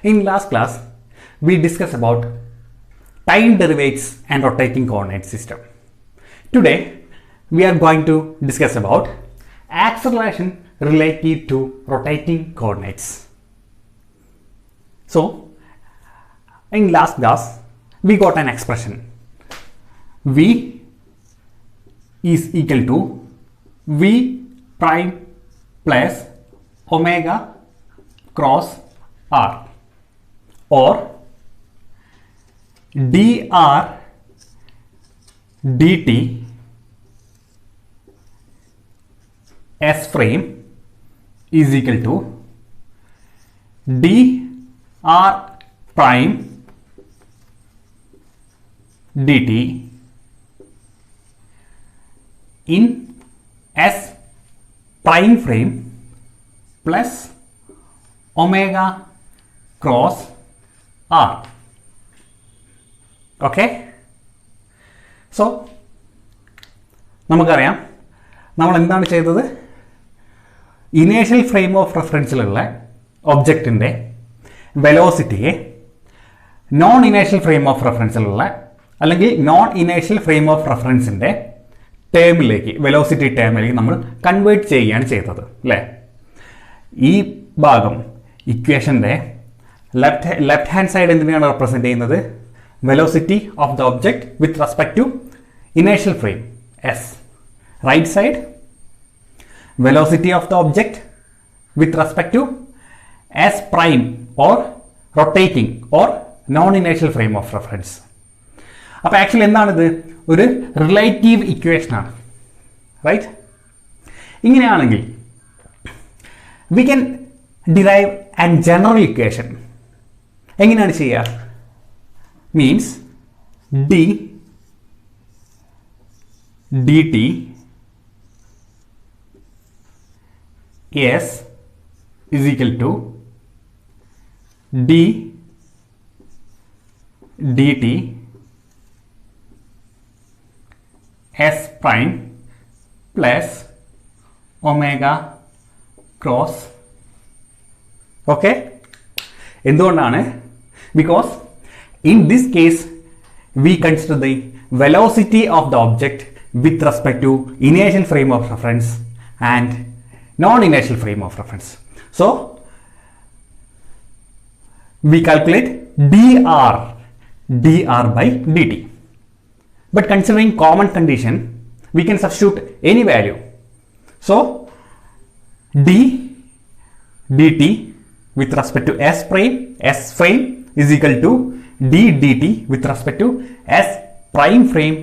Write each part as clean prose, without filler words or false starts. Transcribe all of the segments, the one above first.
In last class, we discussed about time derivatives and rotating coordinate system. Today, we are going to discuss about acceleration relative to rotating coordinates. So, in last class, we got an expression v is equal to v prime plus omega cross r, or dr dt s frame is equal to dr prime dt in s prime frame plus omega cross r. Okay, so നമുക്കറിയാം നമ്മൾ എന്താണ് ചെയ്തത്? Initial frame of റെഫറൻസിലുള്ള ഒബ്ജക്റ്റിൻ്റെ വെലോസിറ്റിയെ non initial frame of റെഫറൻസിലുള്ള അല്ലെങ്കിൽ non initial frame of റെഫറൻസിൻ്റെ ടേമിലേക്ക്, വെലോസിറ്റി ടേമിലേക്ക് നമ്മൾ കൺവേർട്ട് ചെയ്യുകയാണ് ചെയ്തത് അല്ലേ? ഈ ഭാഗം ഇക്വേഷൻ്റെ ലെഫ്റ്റ് ഹാൻഡ് സൈഡ് എന്തിനാണ് റെപ്രസെൻ്റ് ചെയ്യുന്നത്? Velocity of the object with respect to initial frame S. Right side velocity of the object with respect to s prime or rotating or non-inertial frame of reference. അപ്പോൾ actually എന്താണിത്? ഒരു relative equation ആണ്, right? ഇങ്ങനെയാണെങ്കിൽ we can derive an general equation. എങ്ങനെയാണ് ചെയ്യുക? Means d dt s is equal to d dt s prime plus omega cross. Okay, എന്തുകൊണ്ടാണ്? Because in this case we consider the velocity of the object with respect to initial frame of reference and non-inertial frame of reference. So we calculate dr by dt, but considering common condition we can substitute any value. So d dt with respect to s frame is equal to d dt with respect to s prime frame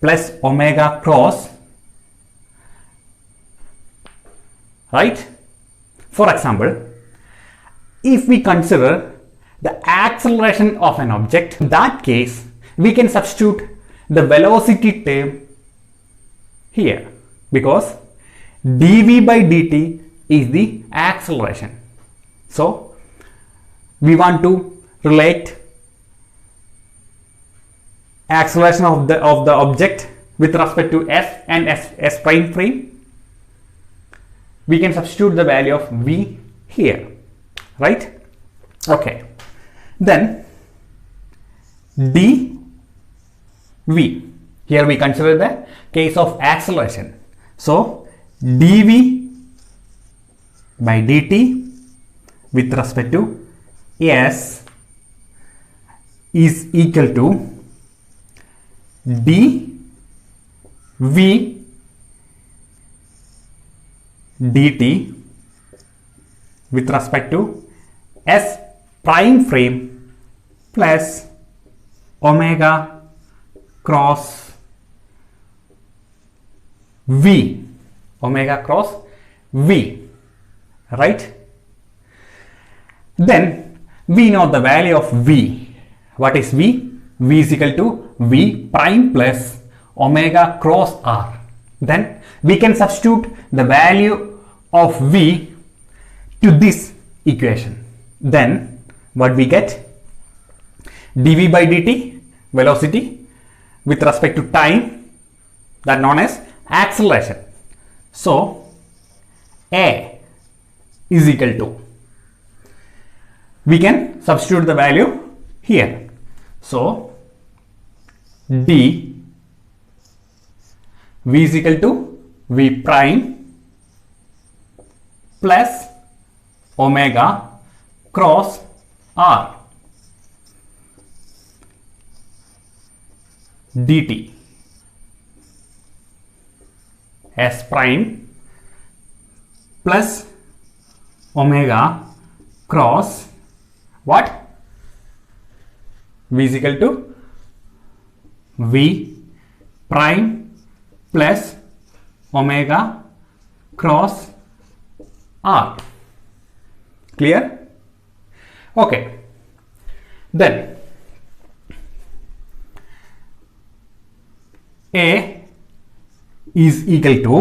plus omega cross, right? For example, if we consider the acceleration of an object, in that case we can substitute the velocity term here, because dv by dt is the acceleration. So we want to relate acceleration of the object with respect to s and s prime frame. We can substitute the value of v here, right? Okay, then dv, here we consider the case of acceleration. So dv by dt with respect to s is equal to dv dt with respect to s prime frame plus omega cross v, omega cross v, right? Then we know the value of v. What is v? V is equal to v prime plus omega cross r. Then we can substitute the value of v to this equation. Then what we get? dv by dt, velocity with respect to time, that known as acceleration. So A is equal to we can substitute the value here. So d v is equal to v prime plus omega cross r dt s prime plus omega cross what? V is equal to v prime plus omega cross r. Clear? Okay. Then A is equal to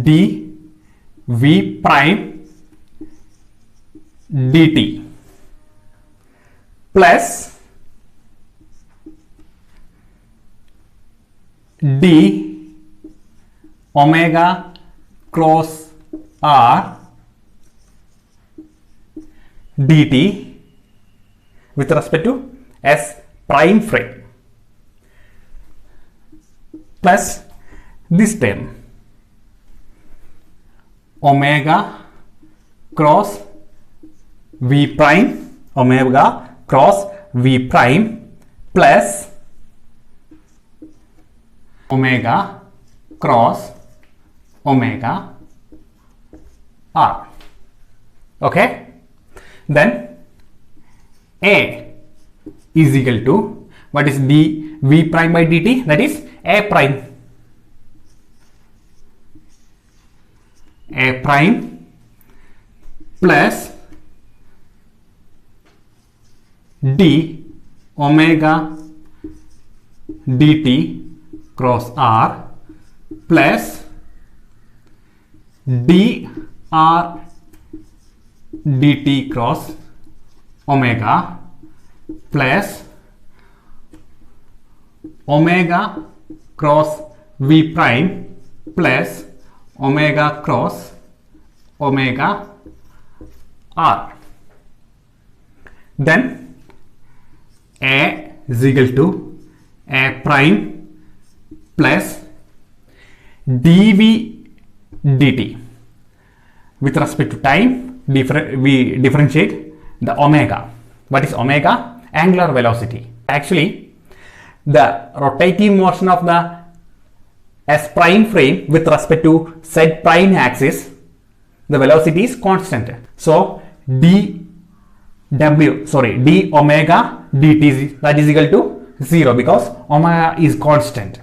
d v prime dt plus d omega cross r dt with respect to s prime frame plus this term omega cross v prime omega cross v prime plus omega cross omega r. Okay, then A is equal to what is d v prime by dt, that is a prime plus d omega dt cross r plus dr dt cross omega plus omega cross v prime plus omega cross omega r. Then A is equal to a prime plus dv dt. With respect to time, we differentiate the omega. What is omega? Angular velocity. Actually, the rotating motion of the s prime frame with respect to z prime axis, the velocity is constant. So d omega dt that is equal to 0 because omega is constant.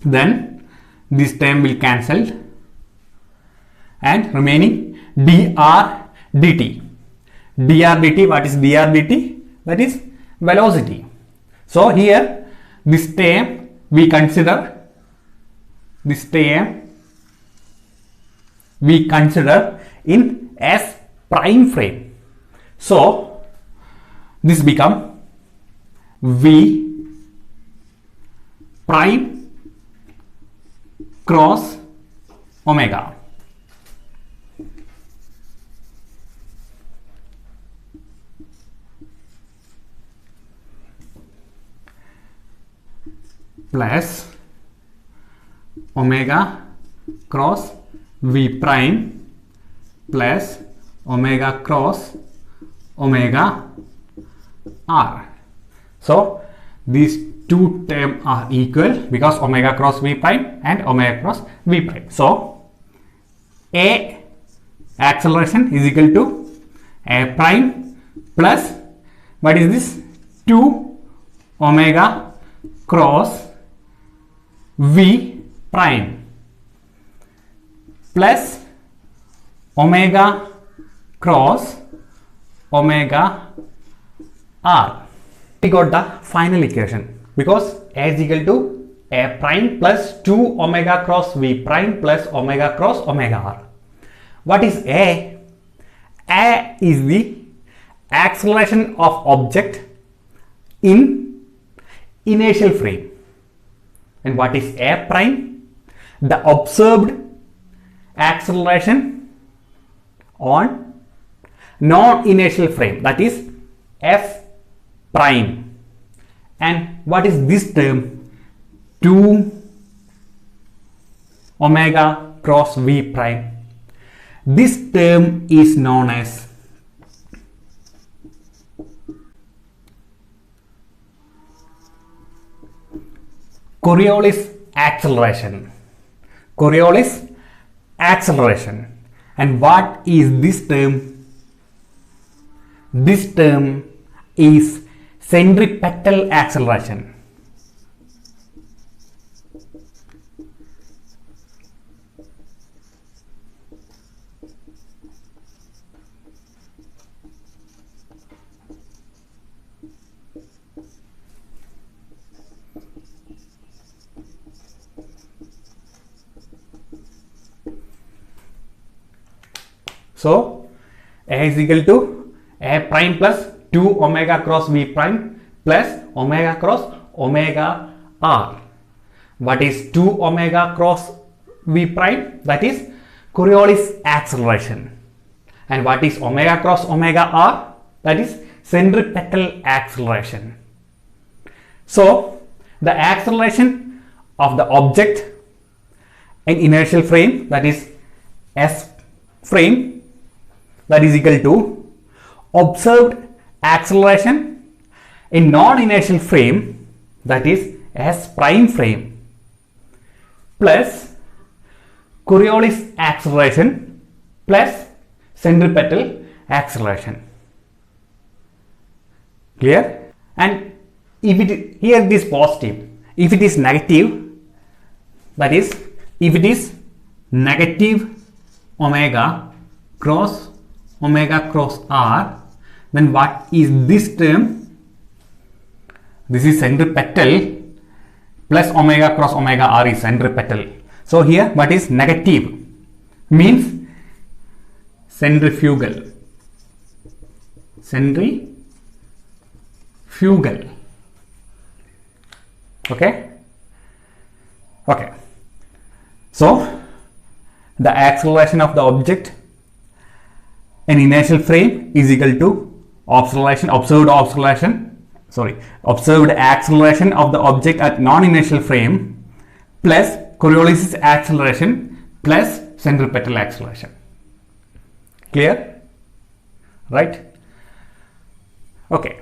Then this term will cancel and remaining dr dt. Dr dt, what is dr dt? That is velocity. So here this term we consider in s prime frame. So this become v prime cross omega plus omega cross v prime plus omega cross omega r. So these two terms are equal because omega cross v prime and omega cross v prime. So a acceleration is equal to a prime plus what is this 2 omega cross v prime plus omega cross omega r. We got the final equation because a is equal to a prime plus 2 omega cross v prime plus omega cross omega r. What is a? A is the acceleration of object in inertial frame. And what is a prime? The observed acceleration on non-inertial frame, that is f prime. And what is this term? 2 omega cross v prime. This term is known as Coriolis acceleration. Coriolis acceleration. And what is this term? This term is centripetal acceleration. So A is equal to A prime plus 2 omega cross V prime plus omega cross omega R. What is 2 omega cross V prime? That is Coriolis acceleration. And what is omega cross omega R? That is centripetal acceleration. So the acceleration of the object in inertial frame, that is S frame, that is equal to observed acceleration in non-inertial frame, that is S prime frame, plus Coriolis acceleration plus centripetal acceleration. Clear? And if it here it is positive, if it is negative, that is if it is negative omega cross R, then what is this term? This is centripetal plus omega cross omega R is centripetal. So here what is negative? Means centrifugal. Centrifugal. Okay? Okay. So the acceleration of the object in inertial frame is equal to observed acceleration of the object at non-inertial frame plus Coriolis acceleration plus centripetal acceleration. Clear? Right? Okay.